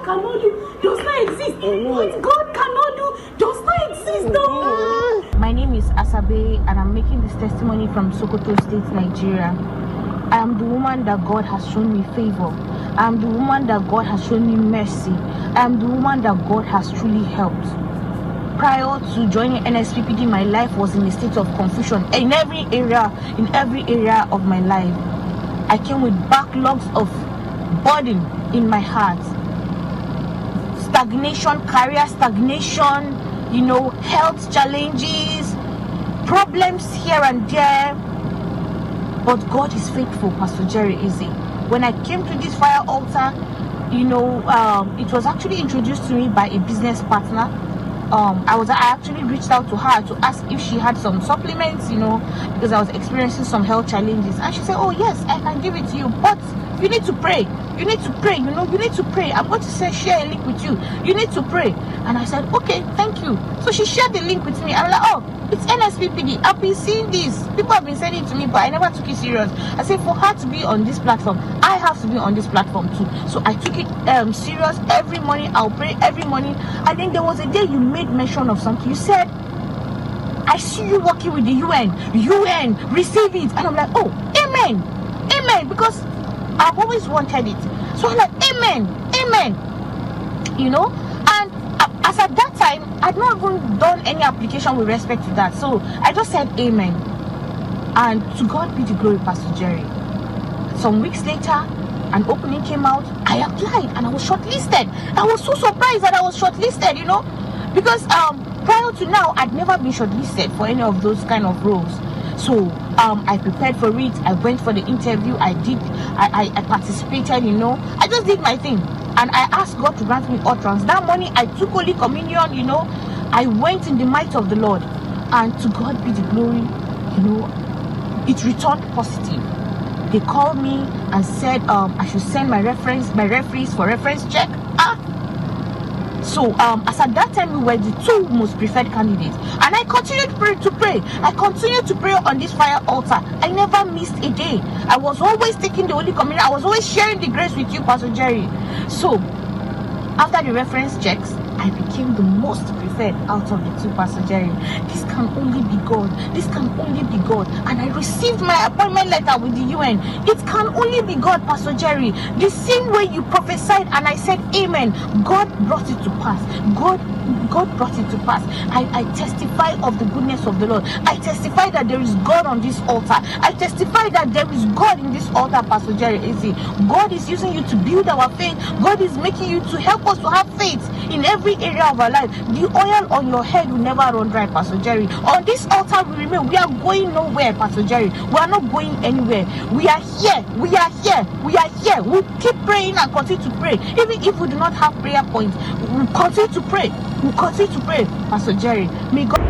cannot do does not exist. What God cannot do does not exist. No. My name is Asabe, and I'm making this testimony from Sokoto State, Nigeria. I am the woman that God has shown me favor. I am the woman that God has shown me mercy. I am the woman that God has truly helped. Prior to joining NSPPD, my life was in a state of confusion in every area of my life. I came with backlogs of burden in my heart. Stagnation, career stagnation, health challenges, problems here and there. But God is faithful, Pastor Jerry Eze. When I came to this fire altar, it was actually introduced to me by a business partner. I actually reached out to her to ask if she had some supplements, because I was experiencing some health challenges. And she said, oh yes, I can give it to you, but you need to pray. You need to pray, you need to pray. I'm going to share a link with you. You need to pray. And I said, okay, thank you. So she shared the link with me. I'm like, oh, it's NSPPD. I've been seeing this. People have been sending it to me, but I never took it serious. I said, for her to be on this platform, I have to be on this platform too. So I took it serious. Every morning, I'll pray every morning. And then there was a day you made mention of something. You said, I see you working with the UN, receive it. And I'm like, oh, amen, because I've always wanted it. So I'm like, amen. And as at that time, I'd not even done any application with respect to that. So I just said amen. And to God be the glory, Pastor Jerry. Some weeks later, an opening came out. I applied and I was shortlisted. I was so surprised that I was shortlisted, because prior to now, I'd never been shortlisted for any of those kind of roles. So I prepared for it. I went for the interview. I participated, I just did my thing. And I asked God to grant me utterance. That morning, I took Holy Communion, I went in the might of the Lord. And to God be the glory, it returned positive. They called me and said I should send my referees for reference check. So as at that time, we were the two most preferred candidates. And I continued to pray. I continued to pray on this fire altar. I never missed a day. I was always taking the Holy Communion. I was always sharing the grace with you, Pastor Jerry. So after the reference checks, I became the most preferred out of the two, Pastor Jerry. This can only be God. This can only be God. And I received my appointment letter with the UN. It can only be God, Pastor Jerry. The same way you prophesied and I said amen, God brought it to pass. God brought it to pass. I testify of the goodness of the Lord. I testify that there is God on this altar. I testify that there is God in this altar, Pastor Jerry Eze. God is using you to build our faith. God is making you to help us to have faith in every area of our life. The oil on your head will never run dry, Pastor Jerry. On this altar we remain. We are going nowhere, Pastor Jerry. We are not going anywhere. We are here. We are here. We are here. We'll keep praying and continue to pray. Even if we do not have prayer points, we'll continue to pray. We'll continue to pray, Pastor Jerry. May God